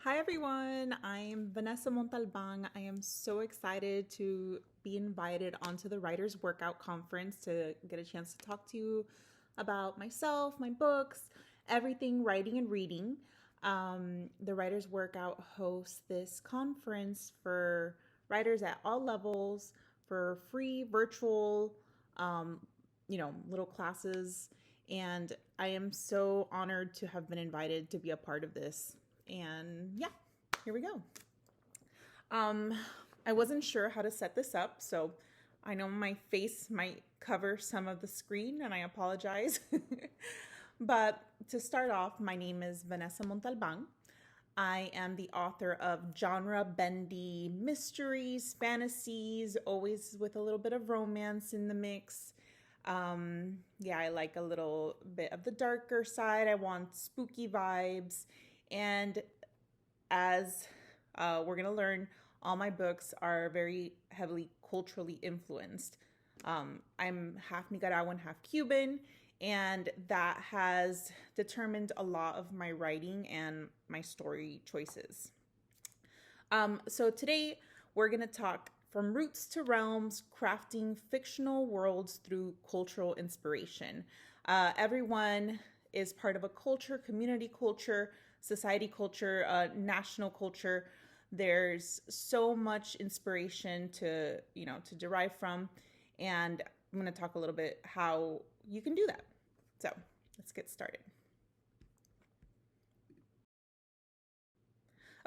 Hi everyone, I'm Vanessa Montalban. I am so excited to be invited onto the Writers Workout Conference to get a chance to talk to you about myself, my books, everything writing and reading. The Writers Workout hosts this conference for writers at all levels for free virtual, um, little classes. And I am so honored to have been invited to be a part of this. And yeah, here we go. Um, I wasn't sure how to set this up, so I know my face might cover some of the screen, and I apologize. But to start off, my name is Vanessa Montalban. I am the author of genre bendy mysteries, fantasies, always with a little bit of romance in the mix. Yeah, I like a little bit of the darker side. I want spooky vibes. And as we're going to learn, all my books are very heavily culturally influenced. I'm half Nicaraguan, half Cuban, and that has determined a lot of my writing and my story choices. So today we're going to talk from roots to realms, crafting fictional worlds through cultural inspiration. Everyone is part of a culture, community culture, society culture, national culture. There's so much inspiration to derive from, and I'm going to talk a little bit how you can do that. So let's get started.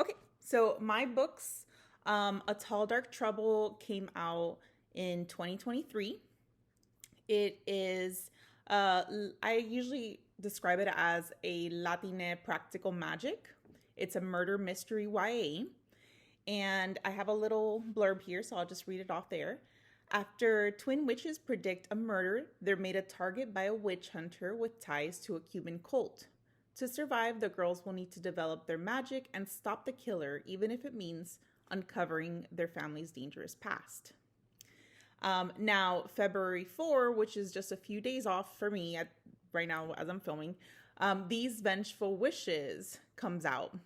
Okay, so my books, A Tall Dark Trouble, came out in 2023. It is, I usually describe it as a Latine practical magic. It's a murder mystery YA. And I have a little blurb here, so I'll just read it off there. After twin witches predict a murder, they're made a target by a witch hunter with ties to a Cuban cult. To survive, the girls will need to develop their magic and stop the killer, even if it means uncovering their family's dangerous past. Now, February 4, which is just a few days off for me right now as I'm filming, These Vengeful Wishes comes out.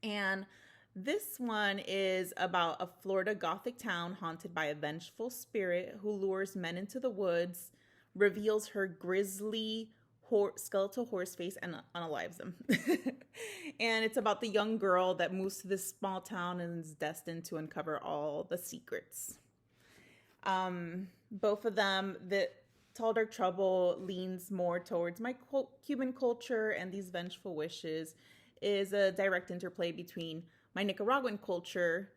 And this one is about a Florida Gothic town haunted by a vengeful spirit who lures men into the woods, reveals her grisly skeletal horse face, and unalives them. And it's about the young girl that moves to this small town and is destined to uncover all the secrets. Both of them, the Tall Dark Trouble leans more towards my Cuban culture, and These Vengeful Wishes is a direct interplay between my Nicaraguan culture,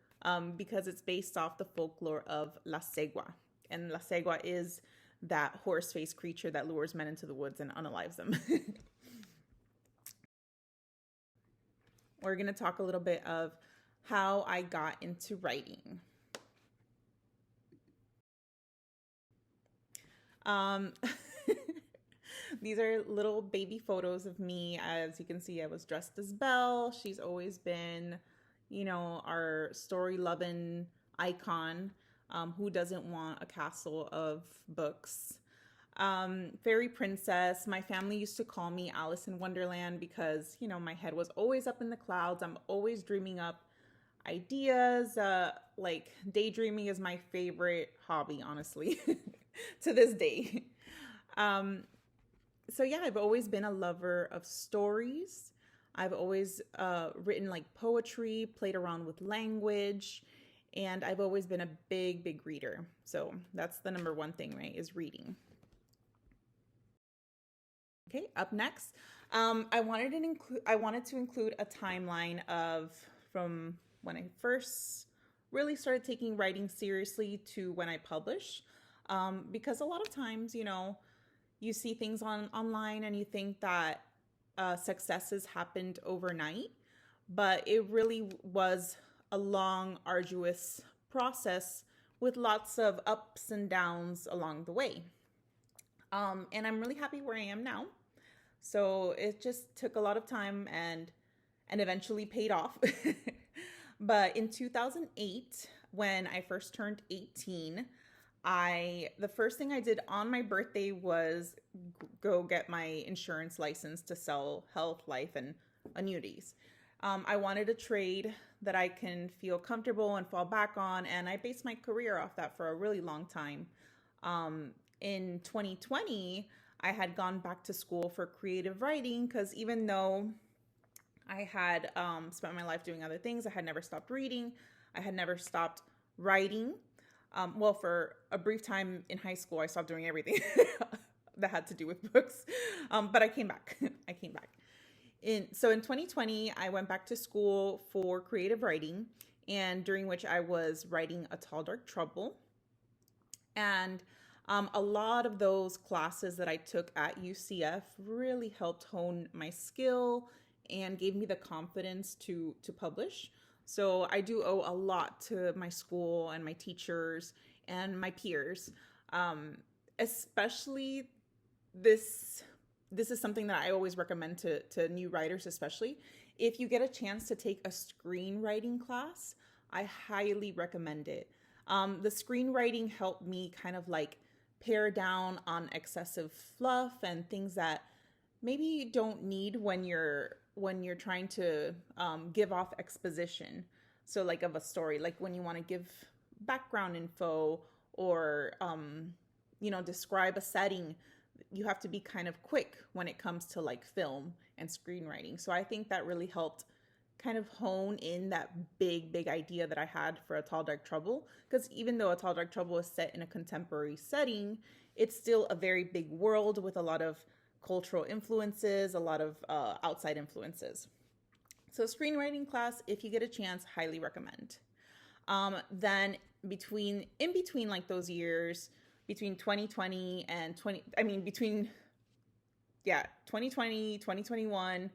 because it's based off the folklore of La Segua. And La Segua is that horse-faced creature that lures men into the woods and unalives them. We're going to talk a little bit of how I got into writing. These are little baby photos of me. As you can see, I was dressed as Belle. She's always been, our story loving icon. Who doesn't want a castle of books? Fairy princess. My family used to call me Alice in Wonderland because, my head was always up in the clouds. I'm always dreaming up ideas. Like daydreaming is my favorite hobby, honestly, to this day. So yeah, I've always been a lover of stories. I've always written like poetry, played around with language, and I've always been a big, big reader. So that's the number one thing, right, is reading. Okay, up next, I wanted to include a timeline of from when I first really started taking writing seriously to when I publish, because a lot of times, you see things online and you think that successes happened overnight, but it really was a long, arduous process with lots of ups and downs along the way. And I'm really happy where I am now. So it just took a lot of time and eventually paid off. But in 2008, when I first turned 18, the first thing I did on my birthday was go get my insurance license to sell health, life, and annuities. I wanted a trade that I can feel comfortable and fall back on, and I based my career off that for a really long time. Um, in 2020, I had gone back to school for creative writing because even though I had spent my life doing other things, I had never stopped reading, I had never stopped writing. Well, for a brief time in high school, I stopped doing everything that had to do with books. But I came back. I came back. In 2020, I went back to school for creative writing, and during which I was writing A Tall Dark Trouble. And a lot of those classes that I took at UCF really helped hone my skill and gave me the confidence to publish. So I do owe a lot to my school and my teachers and my peers, especially this. This is something that I always recommend to new writers, especially if you get a chance to take a screenwriting class. I highly recommend it. The screenwriting helped me kind of like pare down on excessive fluff and things that maybe you don't need when you're trying to give off exposition. So like of a story, like when you want to give background info or describe a setting, you have to be kind of quick when it comes to like film and screenwriting. So I think that really helped kind of hone in that big idea that I had for A Tall Dark Trouble. Because even though A Tall Dark Trouble is set in a contemporary setting, it's still a very big world with a lot of cultural influences, a lot of outside influences. So screenwriting class, if you get a chance, highly recommend. Then in between like those years, between 2020 and 2020, 2021,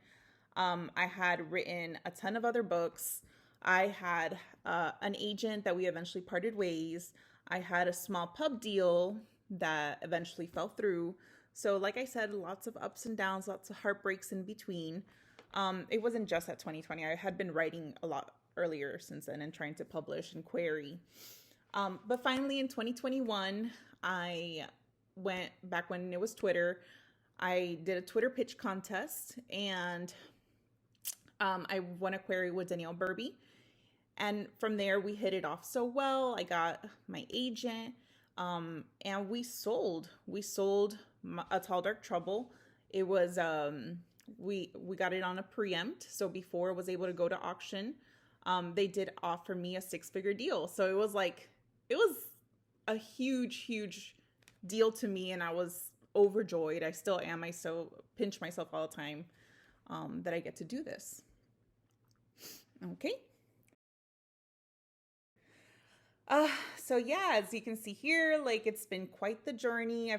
I had written a ton of other books. I had an agent that we eventually parted ways. I had a small pub deal that eventually fell through. So like I said, lots of ups and downs, lots of heartbreaks in between. It wasn't just at 2020. I had been writing a lot earlier since then and trying to publish and query. But finally in 2021, I went back when it was Twitter. I did a Twitter pitch contest and I won a query with Danielle Burby. And from there, we hit it off so well. I got my agent and we sold. A Tall Dark Trouble. It was, we got it on a preempt. So before it was able to go to auction, they did offer me a 6-figure deal. So it was a huge deal to me, and I was overjoyed. I still am. I still pinch myself all the time that I get to do this. Okay. So yeah, as you can see here, like it's been quite the journey.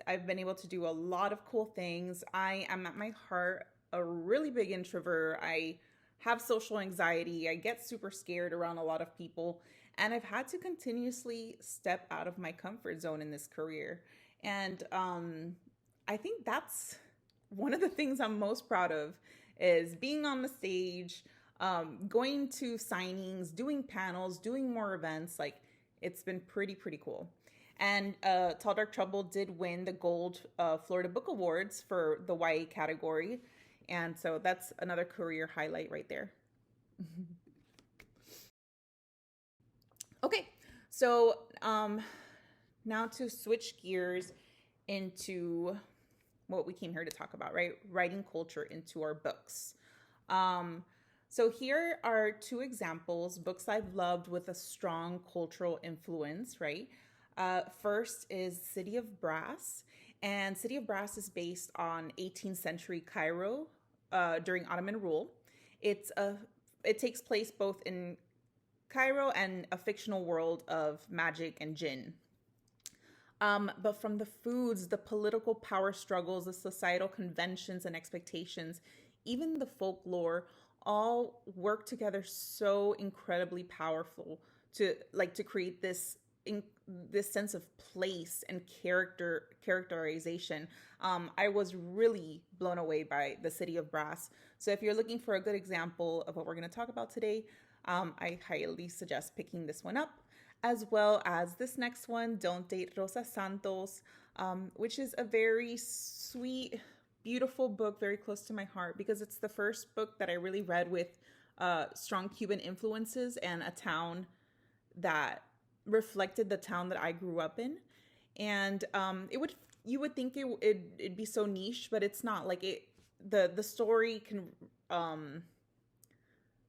I've been able to do a lot of cool things. I am at my heart a really big introvert. I have social anxiety. I get super scared around a lot of people. And I've had to continuously step out of my comfort zone in this career. And I think that's one of the things I'm most proud of is being on the stage, going to signings, doing panels, doing more events. Like it's been pretty cool. And Tall Dark Trouble did win the Gold Florida Book Awards for the YA category. And so that's another career highlight right there. Okay, so now to switch gears into what we came here to talk about, right? Writing culture into our books. So here are 2 examples, books I've loved with a strong cultural influence, right? First is City of Brass. And City of Brass is based on 18th century Cairo during Ottoman rule. It takes place both in Cairo and a fictional world of magic and jinn. But from the foods, the political power struggles, the societal conventions and expectations, even the folklore, all work together so incredibly powerful to create this sense of place and characterization. I was really blown away by the City of Brass. So if you're looking for a good example of what we're going to talk about today, I highly suggest picking this one up, as well as this next one, Don't Date Rosa Santos, which is a very sweet, beautiful book, very close to my heart, because it's the first book that I really read with strong Cuban influences and a town that reflected the town that I grew up in. And you would think it'd be so niche, but it's not. Like the story can,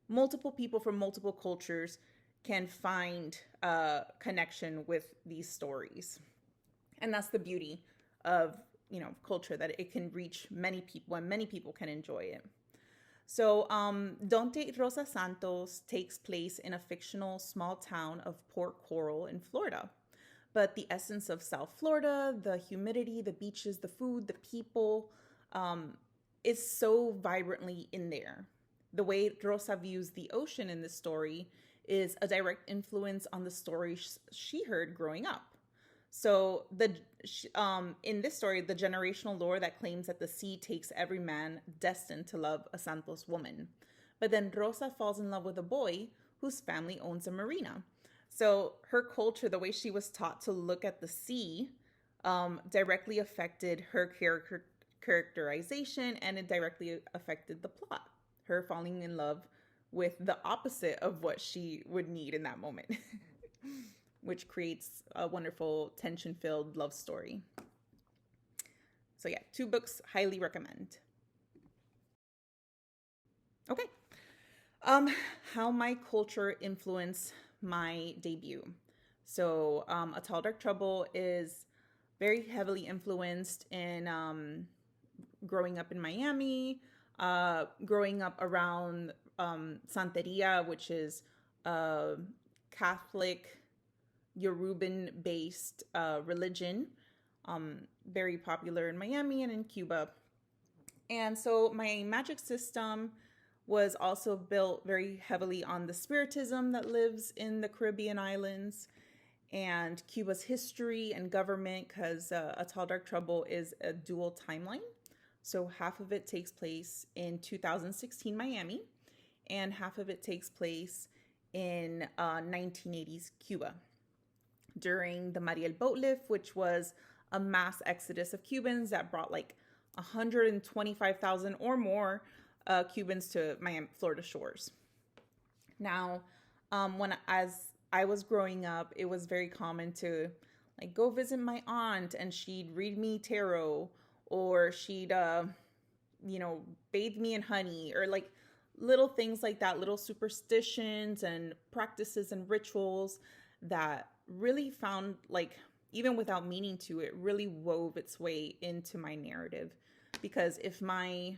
multiple people from multiple cultures can find a connection with these stories. And that's the beauty of, culture, that it can reach many people and many people can enjoy it. So, Donde Rosa Santos takes place in a fictional small town of Port Coral in Florida. But the essence of South Florida, the humidity, the beaches, the food, the people, is so vibrantly in there. The way Rosa views the ocean in this story is a direct influence on the stories she heard growing up. So in this story, the generational lore that claims that the sea takes every man destined to love a Santos woman. But then Rosa falls in love with a boy whose family owns a marina. So her culture, the way she was taught to look at the sea, directly affected her characterization, and it directly affected the plot. Her falling in love with the opposite of what she would need in that moment. Which creates a wonderful tension-filled love story. So yeah, 2 books, highly recommend. Okay. How my culture influenced my debut. So A Tall Dark Trouble is very heavily influenced in growing up in Miami, growing up around Santeria, which is a Catholic Yoruban-based religion, very popular in Miami and in Cuba. And so my magic system was also built very heavily on the spiritism that lives in the Caribbean islands and Cuba's history and government, because A Tall Dark Trouble is a dual timeline. So half of it takes place in 2016 Miami, and half of it takes place in 1980s Cuba, during the Mariel boat lift, which was a mass exodus of Cubans that brought like 125,000 or more Cubans to Miami, Florida shores. Now, as I was growing up, it was very common to like go visit my aunt and she'd read me tarot, or she'd, bathe me in honey, or like little things like that, little superstitions and practices and rituals that really found, like, even without meaning to, it really wove its way into my narrative. Because if my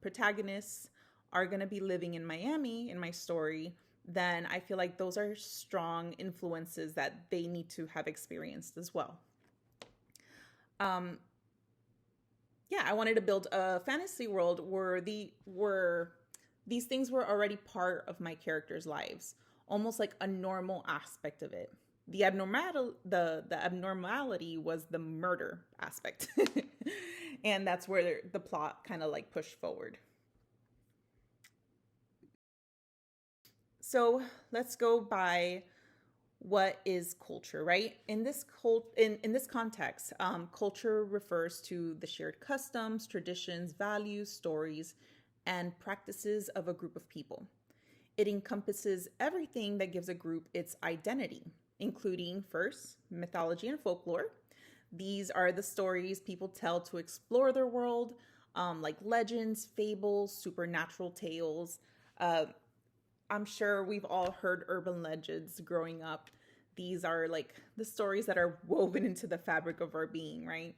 protagonists are going to be living in Miami in my story, then I feel like those are strong influences that they need to have experienced as well. I wanted to build a fantasy world where these things were already part of my characters' lives, almost like a normal aspect of it. The abnormality was the murder aspect. And that's where the plot kind of like pushed forward. So let's go by what is culture, right? In this context, culture refers to the shared customs, traditions, values, stories, and practices of a group of people. It encompasses everything that gives a group its identity, including, first, mythology and folklore. These are the stories people tell to explore their world, like legends, fables, supernatural tales. I'm sure we've all heard urban legends growing up. These are like the stories that are woven into the fabric of our being, right?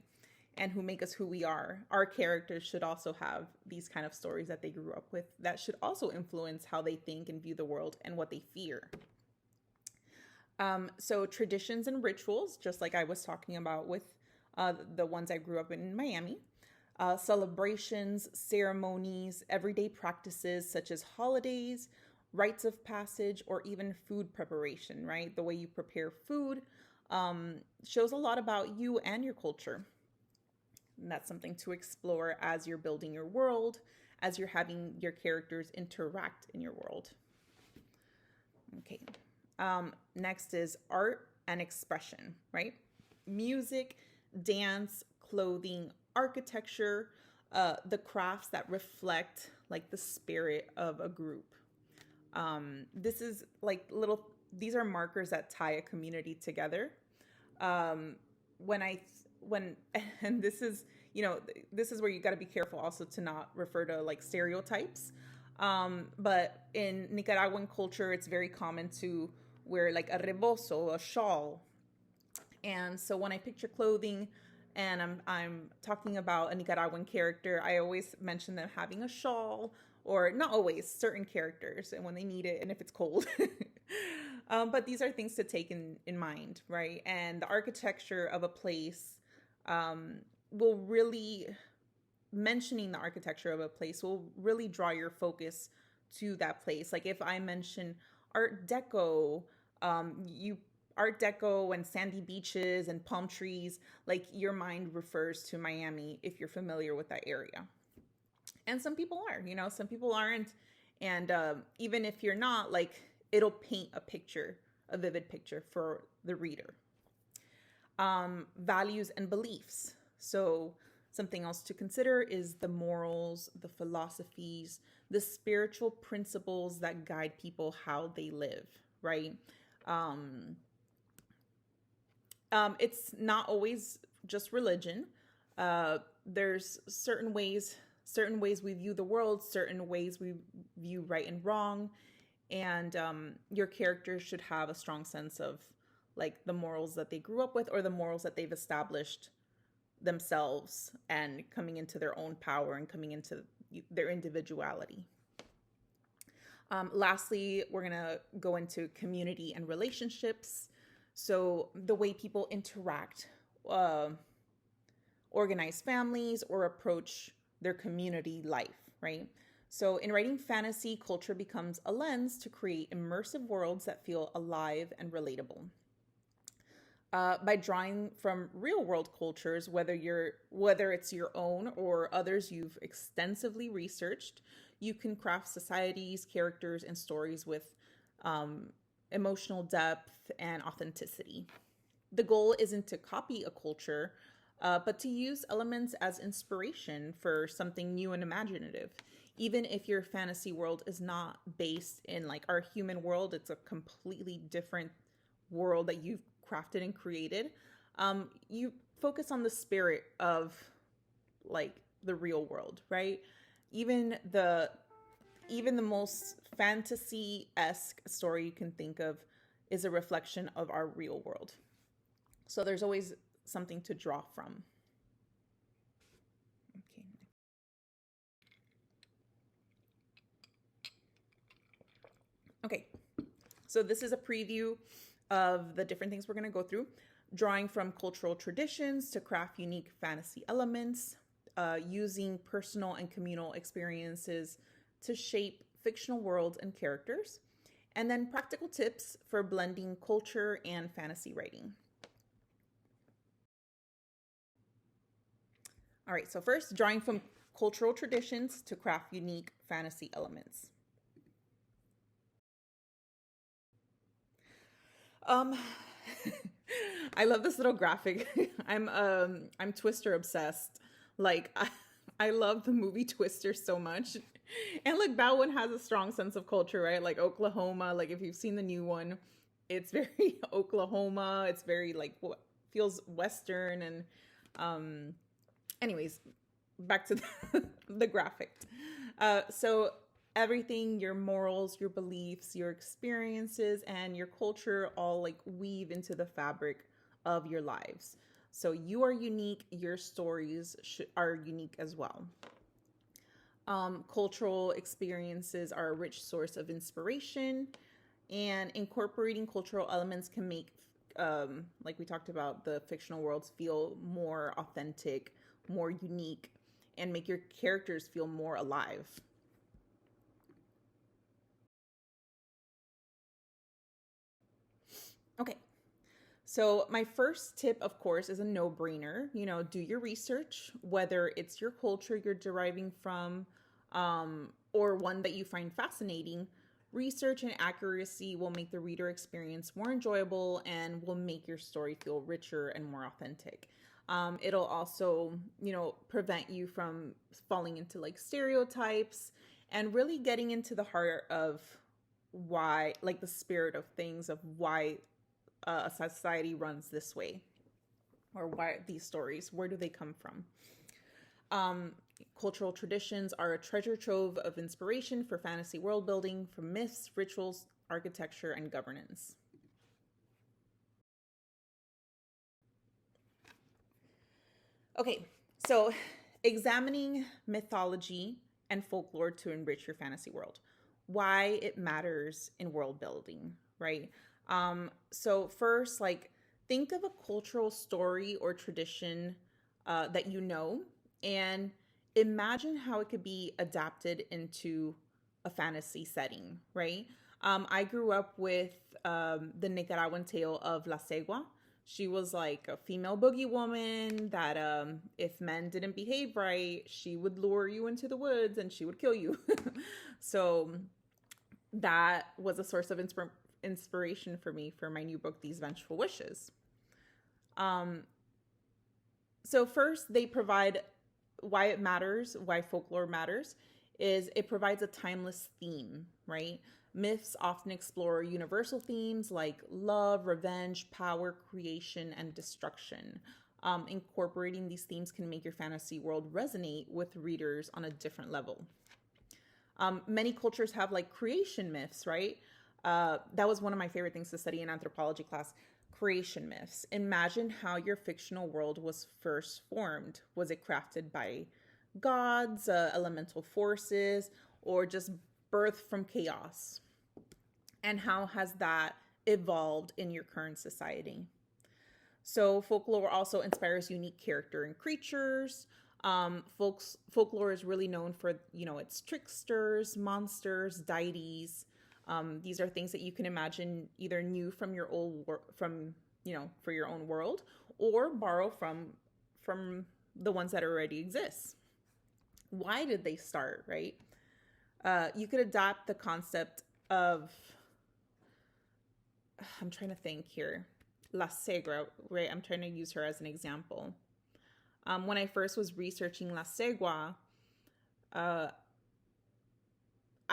And who make us who we are. Our characters should also have these kind of stories that they grew up with that should also influence how they think and view the world and what they fear. So traditions and rituals, just like I was talking about with the ones I grew up in Miami. Celebrations, ceremonies, everyday practices such as holidays, rites of passage, or even food preparation, right? The way you prepare food shows a lot about you and your culture. And that's something to explore as you're building your world, as you're having your characters interact in your world. Okay. Next is art and expression, right? Music, dance, clothing, architecture, the crafts that reflect like the spirit of a group This is like these are markers that tie a community together. Um, when, and this is, this is where you got to be careful also to not refer to like stereotypes. But in Nicaraguan culture, it's very common to wear like a rebozo, a shawl. And so when I picture clothing and I'm talking about a Nicaraguan character, I always mention them having a shawl, or not always, certain characters, and when they need it and if it's cold. But these are things to take in mind, right? And the architecture of a place will really, mentioning the architecture of a place will really draw your focus to that place. Like if I mention Art Deco, you Art Deco and sandy beaches and palm trees, like your mind refers to Miami if you're familiar with that area. And some people are, some people aren't. And even if you're not, like it'll paint a picture, a vivid picture for the reader. Values and beliefs. So something else to consider is the morals, the philosophies, the spiritual principles that guide people how they live, right? It's not always just religion. There's certain ways we view the world, certain ways we view right and wrong, and your characters should have a strong sense of like the morals that they grew up with or the morals that they've established themselves and coming into their own power and coming into their individuality. Lastly, we're going to go into community and relationships. So the way people interact, organize families, or approach their community life, right? So in writing fantasy, culture becomes a lens to create immersive worlds that feel alive and relatable. By drawing from real world cultures, whether it's your own or others you've extensively researched, you can craft societies, characters, and stories with emotional depth and authenticity. The goal isn't to copy a culture, but to use elements as inspiration for something new and imaginative. Even if your fantasy world is not based in like our human world, it's a completely different world that you've crafted and created. You focus on the spirit of like the real world, right? Even the most fantasy-esque story you can think of is a reflection of our real world. So there's always something to draw from. Okay, so this is a preview of the different things we're going to go through. Drawing from cultural traditions to craft unique fantasy elements, using personal and communal experiences to shape fictional worlds and characters, and then practical tips for blending culture and fantasy writing. All right, so first, drawing from cultural traditions to craft unique fantasy elements. I love this little graphic. I'm Twister obsessed. Like I love the movie Twister so much. And like that one has a strong sense of culture, right? Like Oklahoma, like if you've seen the new one, it's very Oklahoma. It's very like what feels Western and anyways, back to the graphic. So everything, your morals, your beliefs, your experiences, and your culture all like weave into the fabric of your lives. So you are unique. Your stories are unique as well. Cultural experiences are a rich source of inspiration, and incorporating cultural elements can make, like we talked about, the fictional worlds feel more authentic, more unique, and make your characters feel more alive. Okay. So my first tip, of course, is a no-brainer. Do your research, whether it's your culture you're deriving from, or one that you find fascinating. Research and accuracy will make the reader experience more enjoyable and will make your story feel richer and more authentic. It'll also, prevent you from falling into like stereotypes and really getting into the heart of why, like the spirit of things, of why a society runs this way, or why these stories, where do they come from? Cultural traditions are a treasure trove of inspiration for fantasy world building, from myths, rituals, architecture, and governance. Okay, so examining mythology and folklore to enrich your fantasy world. Why it matters in world building, right? So first, like, think of a cultural story or tradition that you know, and imagine how it could be adapted into a fantasy setting, right? I grew up with the Nicaraguan tale of La Segua. She was like a female boogie woman that, if men didn't behave right, she would lure you into the woods and she would kill you. So that was a source of inspiration for me for my new book, These Vengeful Wishes. Um, so first, they provide why it matters, why folklore matters, is it provides a timeless theme, right? Myths often explore universal themes like love, revenge, power, creation, and destruction. Incorporating these themes can make your fantasy world resonate with readers on a different level. Many cultures have like creation myths, right? That was one of my favorite things to study in anthropology class. Creation myths. Imagine how your fictional world was first formed. Was it crafted by gods, elemental forces, or just birthed from chaos? And how has that evolved in your current society? So folklore also inspires unique character and creatures. Folklore is really known for, its tricksters, monsters, deities. These are things that you can imagine either new from your old for your own world, or borrow from the ones that already exist. Why did they start, right? You could adapt the concept of, I'm trying to think here, La Segua, right? I'm trying to use her as an example. When I first was researching La Segua, I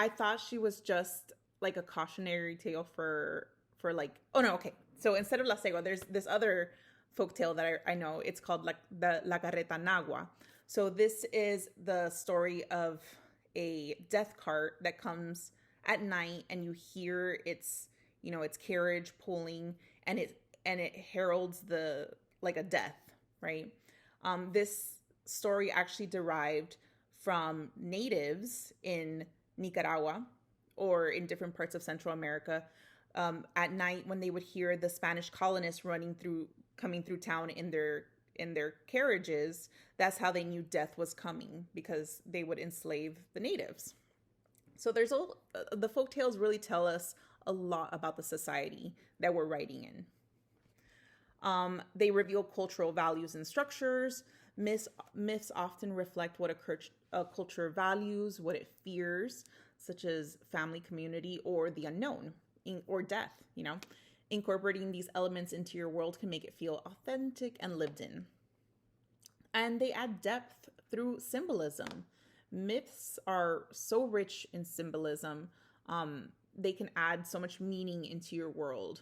thought she was just like a cautionary tale for like, oh no, okay. So instead of La Segua, there's this other folktale that I know. It's called like the La Carreta Nagua. So this is the story of a death cart that comes at night, and you hear its carriage pulling, and it heralds the like a death, right? This story actually derived from natives in Nicaragua or in different parts of Central America. At night, when they would hear the Spanish colonists coming through town in their carriages, that's how they knew death was coming, because they would enslave the natives. So the folk tales really tell us a lot about the society that we're writing in. They reveal cultural values and structures. Myths often reflect what a culture values, what it fears, such as family, community, or the unknown, or death. Incorporating these elements into your world can make it feel authentic and lived in. And they add depth through symbolism. Myths are so rich in symbolism. They can add so much meaning into your world.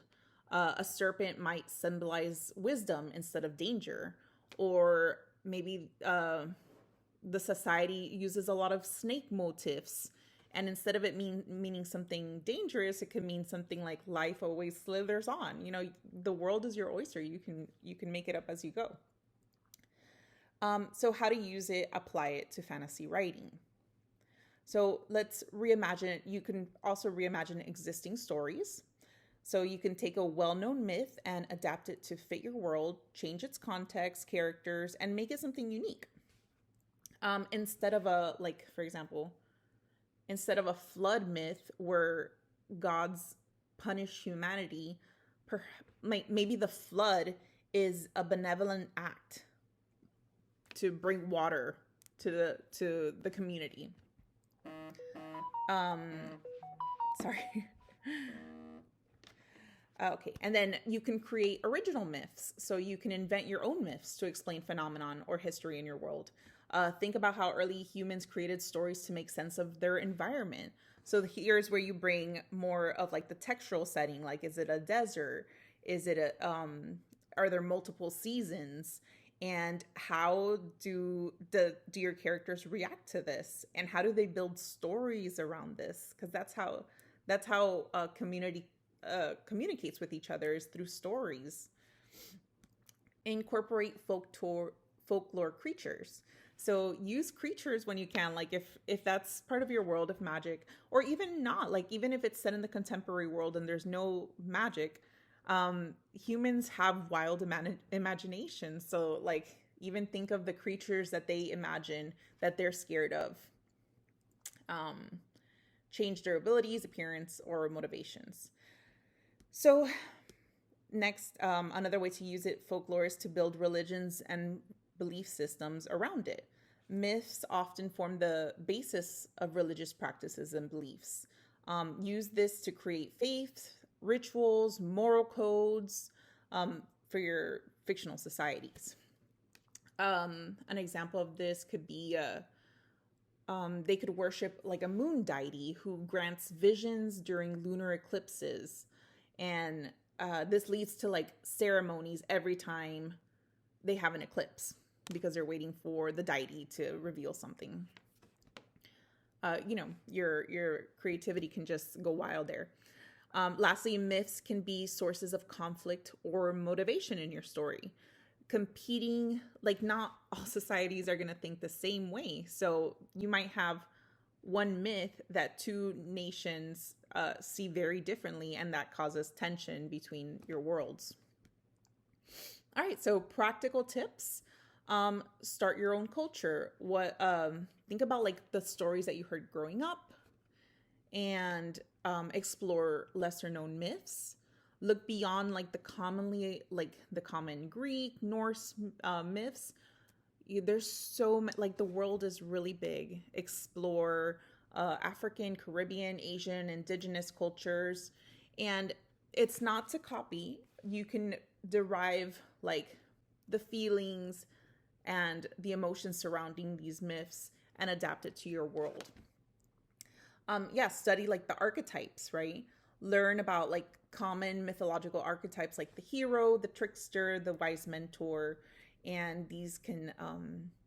A serpent might symbolize wisdom instead of danger. Or maybe the society uses a lot of snake motifs. And instead of it meaning something dangerous, it could mean something like life always slithers on. The world is your oyster. You can make it up as you go. So how to use it, apply it to fantasy writing. So let's reimagine it. You can also reimagine existing stories. So you can take a well-known myth and adapt it to fit your world, change its context, characters, and make it something unique. Instead of for example, instead of a flood myth where gods punish humanity, maybe the flood is a benevolent act to bring water to the community. Sorry. Okay, and then you can create original myths. So you can invent your own myths to explain phenomenon or history in your world. Think about how early humans created stories to make sense of their environment. So here's where you bring more of like the textural setting. Like, is it a desert? Is it are there multiple seasons? And how do your characters react to this? And how do they build stories around this? Because that's how a community communicates with each other, is through stories. Incorporate folklore creatures. So use creatures when you can, like if that's part of your world of magic, or even not, like even if it's set in the contemporary world and there's no magic, humans have wild imagination. So like even think of the creatures that they imagine that they're scared of. Change their abilities, appearance, or motivations. So next, another way to use it, folklore, is to build religions and belief systems around it. Myths often form the basis of religious practices and beliefs. Use this to create faith, rituals, moral codes for your fictional societies. An example of this could be they could worship like a moon deity who grants visions during lunar eclipses. And this leads to like ceremonies every time they have an eclipse, because they're waiting for the deity to reveal something. Your creativity can just go wild there. Lastly, myths can be sources of conflict or motivation in your story. Competing, like not all societies are going to think the same way. So you might have one myth that two nations see very differently, and that causes tension between your worlds. All right, so practical tips. Start your own culture. Think about like the stories that you heard growing up, and explore lesser known myths. Look beyond like the common Greek, Norse myths. There's like the world is really big. Explore African, Caribbean, Asian, indigenous cultures. And it's not to copy. You can derive like the feelings and the emotions surrounding these myths and adapt it to your world. Study like the archetypes, right? Learn about like common mythological archetypes like the hero, the trickster, the wise mentor, and these can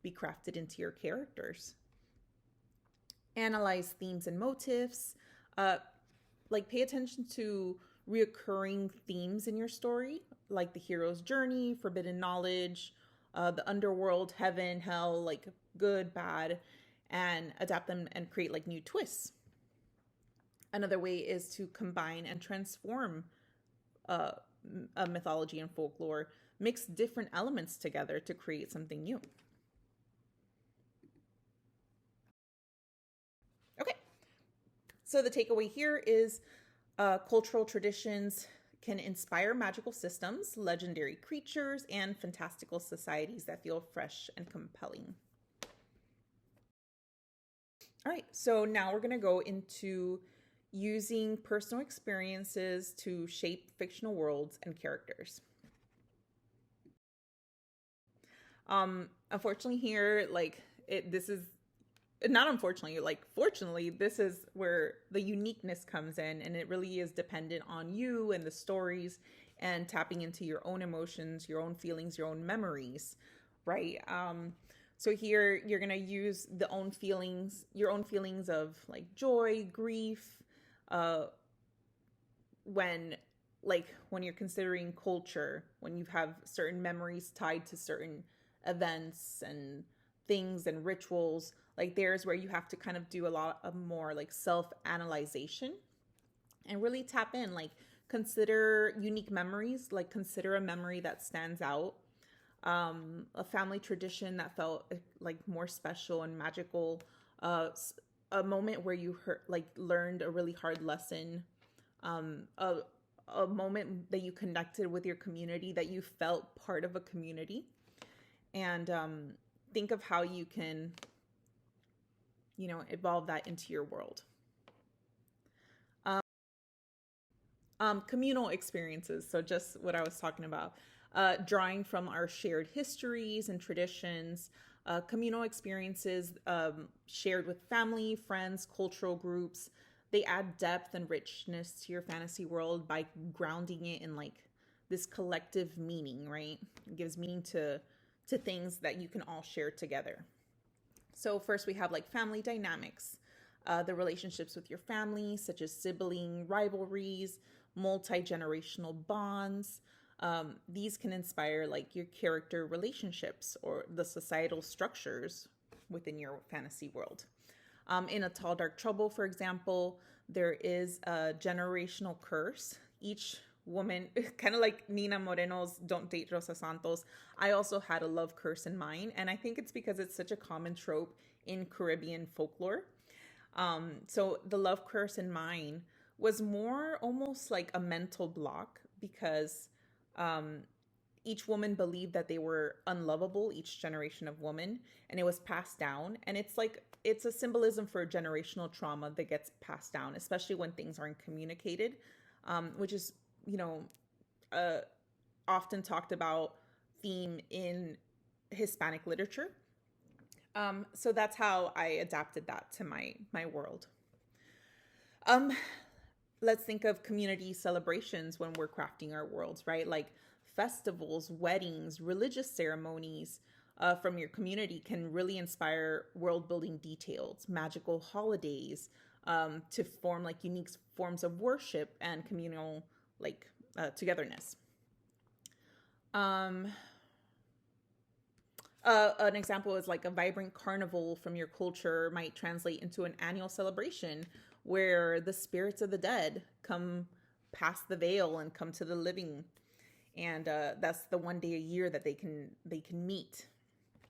be crafted into your characters. Analyze themes and motifs. Like pay attention to reoccurring themes in your story, like the hero's journey, forbidden knowledge, the underworld, heaven, hell, like good, bad, and adapt them and create like new twists. Another way is to combine and transform a mythology and folklore, mix different elements together to create something new. Okay, so the takeaway here is cultural traditions can inspire magical systems, legendary creatures, and fantastical societies that feel fresh and compelling. All right, so now we're going to go into using personal experiences to shape fictional worlds and characters. Unfortunately here, this is not unfortunately, fortunately, this is where the uniqueness comes in, and it really is dependent on you and the stories and tapping into your own emotions, your own feelings, your own memories, right? So here you're going to use your own feelings of like joy, grief, when you're considering culture, when you have certain memories tied to certain events and things and rituals, like there's where you have to kind of do a lot of more like self-analyzation and really tap in, like consider unique memories, like consider a memory that stands out, a family tradition that felt like more special and magical, a moment where you learned a really hard lesson, a moment that you connected with your community, that you felt part of a community, and think of how you can, evolve that into your world. Communal experiences. So just what I was talking about, drawing from our shared histories and traditions, Communal experiences shared with family, friends, cultural groups. They add depth and richness to your fantasy world by grounding it in like this collective meaning, right? It gives meaning to things that you can all share together. So first we have like family dynamics, the relationships with your family, such as sibling rivalries, multi-generational bonds. These can inspire like your character relationships or the societal structures within your fantasy world. In A Tall Dark Trouble, for example, there is a generational curse. Each woman, kind of like Nina Moreno's Don't Date Rosa Santos, I also had a love curse in mine. And I think it's because it's such a common trope in Caribbean folklore. So the love curse in mine was more almost like a mental block because um, each woman believed that they were unlovable, each generation of woman, and it was passed down. And it's like, it's a symbolism for generational trauma that gets passed down, especially when things aren't communicated, which is, you know, uh, often talked about theme in Hispanic literature. So that's how I adapted that to my world. Um, let's think of community celebrations when we're crafting our worlds, right? Like festivals, weddings, religious ceremonies from your community can really inspire world building details, magical holidays to form like unique forms of worship and communal like togetherness. Um, an example is like a vibrant carnival from your culture might translate into an annual celebration where the spirits of the dead come past the veil and come to the living, and that's the one day a year that they can meet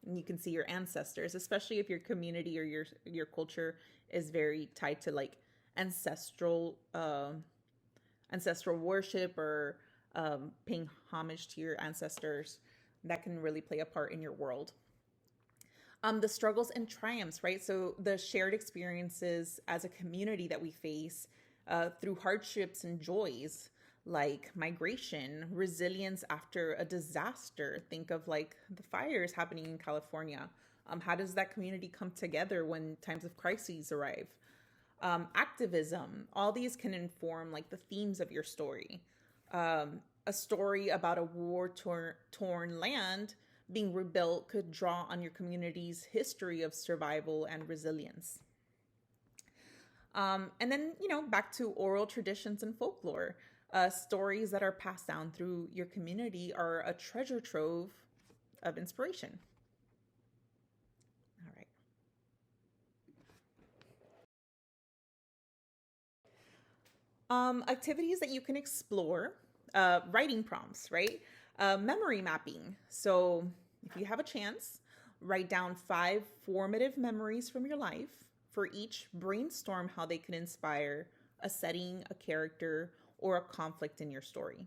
and you can see your ancestors, especially if your community or your culture is very tied to like ancestral ancestral worship or paying homage to your ancestors. That can really play a part in your world. The struggles and triumphs, right? So the shared experiences as a community that we face through hardships and joys, like migration, resilience after a disaster. Think of like the fires happening in California. How does that community come together when times of crises arrive? Activism, all these can inform like the themes of your story. A story about a war torn land being rebuilt could draw on your community's history of survival and resilience. And then, you know, back to oral traditions and folklore. Stories that are passed down through your community are a treasure trove of inspiration. All right. Activities that you can explore, writing prompts, right? Memory mapping. So if you have a chance, write down 5 formative memories from your life. For each, brainstorm how they can inspire a setting, a character, or a conflict in your story.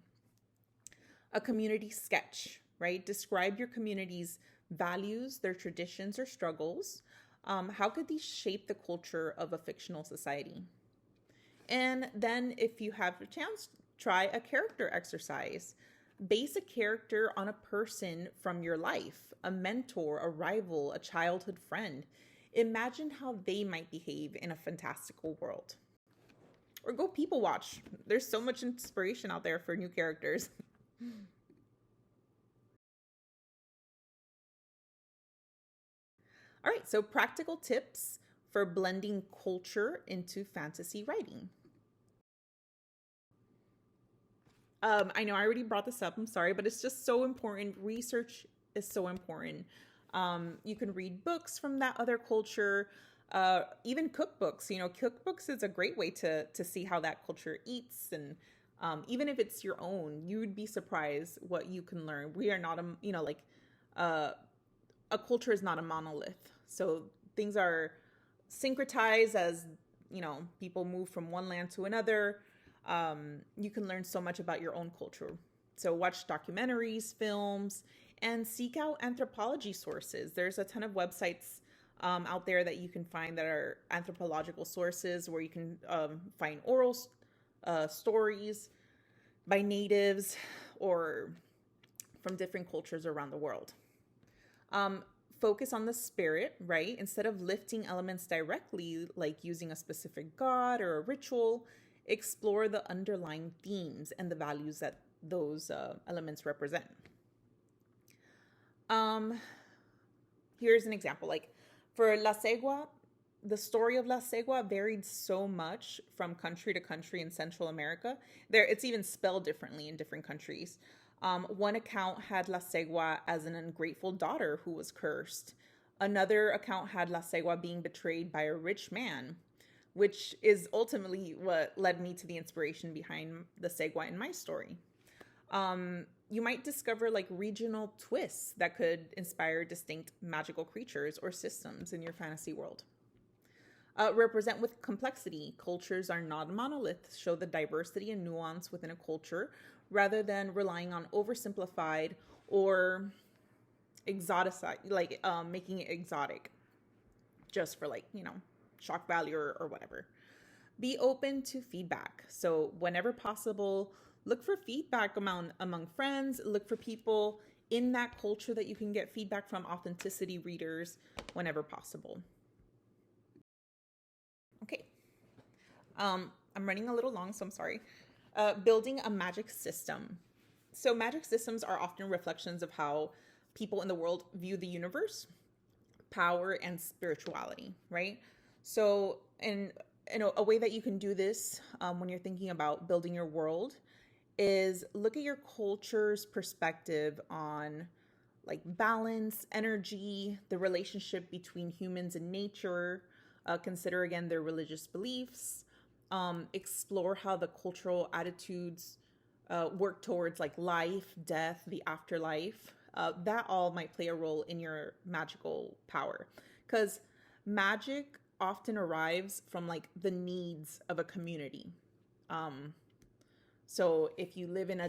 A community sketch, right? Describe your community's values, their traditions or struggles. How could these shape the culture of a fictional society? And then, if you have a chance, try a character exercise. Base a character on a person from your life, a mentor, a rival, a childhood friend. Imagine how they might behave in a fantastical world. Or go people watch. There's so much inspiration out there for new characters. All right, so practical tips for blending culture into fantasy writing. I know I already brought this up. I'm sorry, but it's just so important. Research is so important. You can read books from that other culture, even cookbooks. You know, cookbooks is a great way to see how that culture eats, and even if it's your own, you would be surprised what you can learn. We are not a you know like uh, a culture is not a monolith, so things are syncretized as people move from one land to another. You can learn so much about your own culture. So watch documentaries, films, and seek out anthropology sources. There's a ton of websites out there that you can find that are anthropological sources where you can find oral stories by natives or from different cultures around the world. Um, focus on the spirit, right? Instead of lifting elements directly, like using a specific god or a ritual, explore the underlying themes and the values that those elements represent. Um, Here's an example. Like for La Segua, the story of La Segua varied so much from country to country in Central America. It's even spelled differently in different countries. One account had La Segua as an ungrateful daughter who was cursed. Another account had La Segua being betrayed by a rich man, which is ultimately what led me to the inspiration behind the Segua in my story. You might discover like regional twists that could inspire distinct magical creatures or systems in your fantasy world. Represent with complexity. Cultures are not monoliths. Show the diversity and nuance within a culture rather than relying on oversimplified or exoticized, like making it exotic just for like, shock value or whatever. Be open to feedback. So whenever possible, look for feedback among friends, look for people in that culture that you can get feedback from, authenticity readers whenever possible. Okay. I'm running a little long, so I'm sorry. Building a magic system. So magic systems are often reflections of how people in the world view the universe, power, and spirituality, right? So in a way that you can do this when you're thinking about building your world is look at your culture's perspective on like balance, energy, the relationship between humans and nature. Consider again their religious beliefs. Explore how the cultural attitudes work towards like life, death, the afterlife. That all might play a role in your magical power, because magic often arrives from like the needs of a community. So if you live in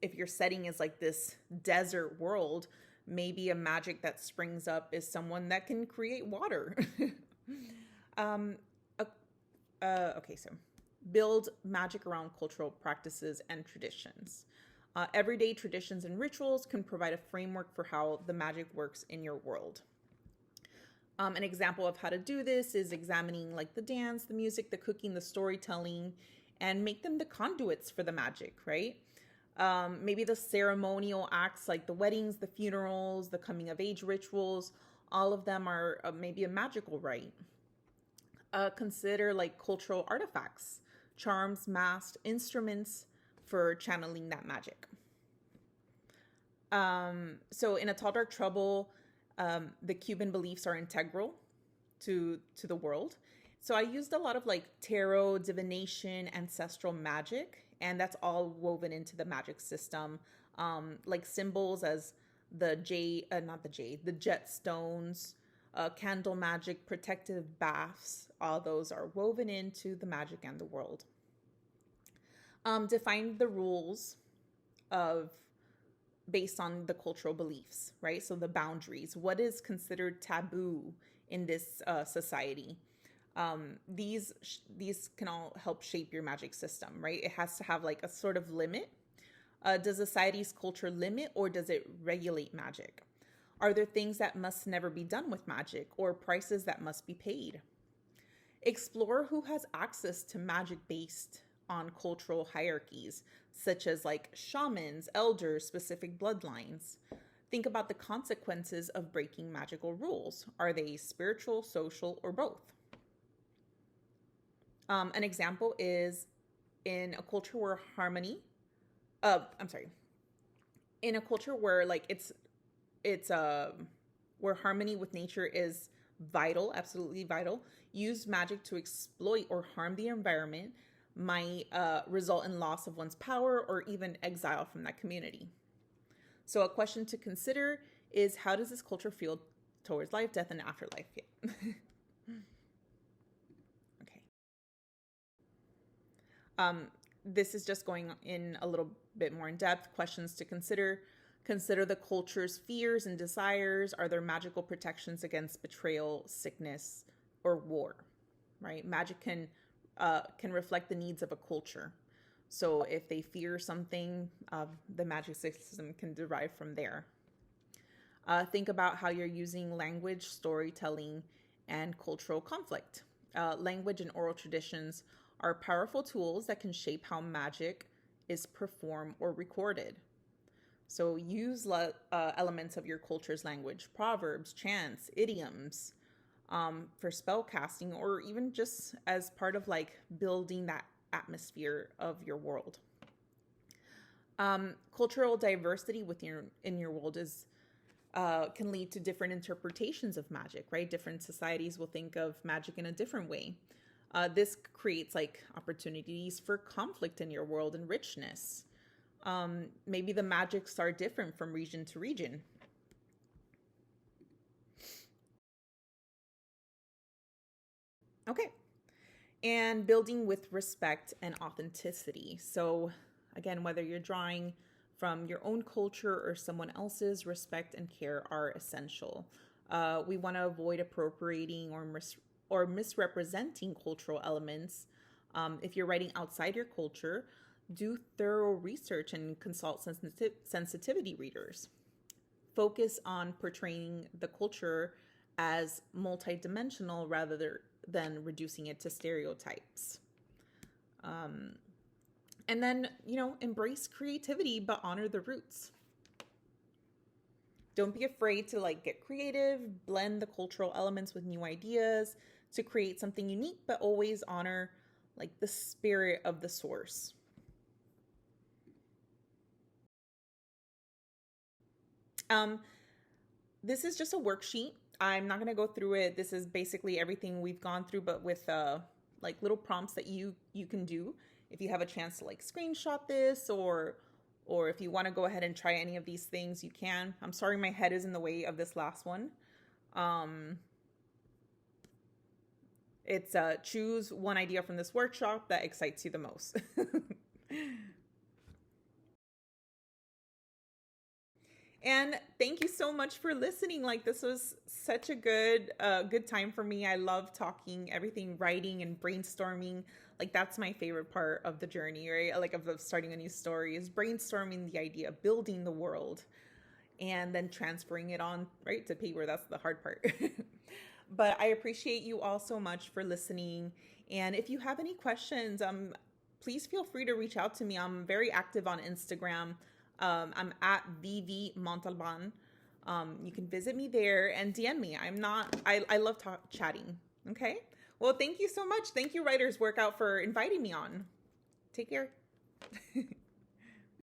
if your setting is like this desert world, maybe a magic that springs up is someone that can create water. Okay, so build magic around cultural practices and traditions. Everyday traditions and rituals can provide a framework for how the magic works in your world. An example of how to do this is examining like the dance, the music, the cooking, the storytelling, and make them the conduits for the magic, right? Maybe the ceremonial acts like the weddings, the funerals, the coming of age rituals, all of them are maybe a magical rite. Consider like cultural artifacts, charms, masks, instruments for channeling that magic. So in A Tall Dark Trouble, the Cuban beliefs are integral to the world. So I used a lot of like tarot, divination, ancestral magic, and that's all woven into the magic system. Like symbols as the jet stones, candle magic, protective baths, all those are woven into the magic and the world. Define the rules based on the cultural beliefs, right? So the boundaries, what is considered taboo in this society? These can all help shape your magic system, right? It has to have like a sort of limit. Does society's culture limit or does it regulate magic? Are there things that must never be done with magic or prices that must be paid? Explore who has access to magic based on cultural hierarchies, such as like shamans, elders, specific bloodlines. Think about the consequences of breaking magical rules. Are they spiritual, social, or both? An example is in a culture where in a culture where like it's where harmony with nature is vital, absolutely vital. Use magic to exploit or harm the environment might result in loss of one's power or even exile from that community. So a question to consider is, how does this culture feel towards life, death, and afterlife? Yeah. Okay. This is just going in a little bit more in depth. Questions to consider. Consider the culture's fears and desires. Are there magical protections against betrayal, sickness, or war? Right? Magic can reflect the needs of a culture. So if they fear something, the magic system can derive from there. Think about how you're using language, storytelling, and cultural conflict. Language and oral traditions are powerful tools that can shape how magic is performed or recorded. So use elements of your culture's language, proverbs, chants, idioms, for spell casting, or even just as part of like building that atmosphere of your world. Cultural diversity in your world is can lead to different interpretations of magic, right? Different societies will think of magic in a different way. This creates like opportunities for conflict in your world and richness. Maybe the magics are different from region to region. Okay. And building with respect and authenticity. So, again, whether you're drawing from your own culture or someone else's, respect and care are essential. We want to avoid appropriating or misrepresenting cultural elements. If you're writing outside your culture, do thorough research and consult sensitivity readers. Focus on portraying the culture as multidimensional rather than reducing it to stereotypes. And then, embrace creativity, but honor the roots. Don't be afraid to like get creative, blend the cultural elements with new ideas to create something unique, but always honor like the spirit of the source. Um, this is just a worksheet. I'm not going to go through it. This is basically everything we've gone through, but with like little prompts that you can do if you have a chance to like screenshot this, or if you want to go ahead and try any of these things, you can. I'm sorry my head is in the way of this last one. It's choose one idea from this workshop that excites you the most. And thank you so much for listening. Like, this was such a good time for me. I love talking everything, writing and brainstorming. Like, that's my favorite part of the journey, right? Like, of starting a new story is brainstorming the idea, building the world, and then transferring it on right to paper. That's the hard part. But I appreciate you all so much for listening. And if you have any questions, please feel free to reach out to me. I'm very active on Instagram. I'm at VV Montalban. You can visit me there and DM me. I love chatting. Okay. Well, thank you so much. Thank you, Writers Workout, for inviting me on. Take care.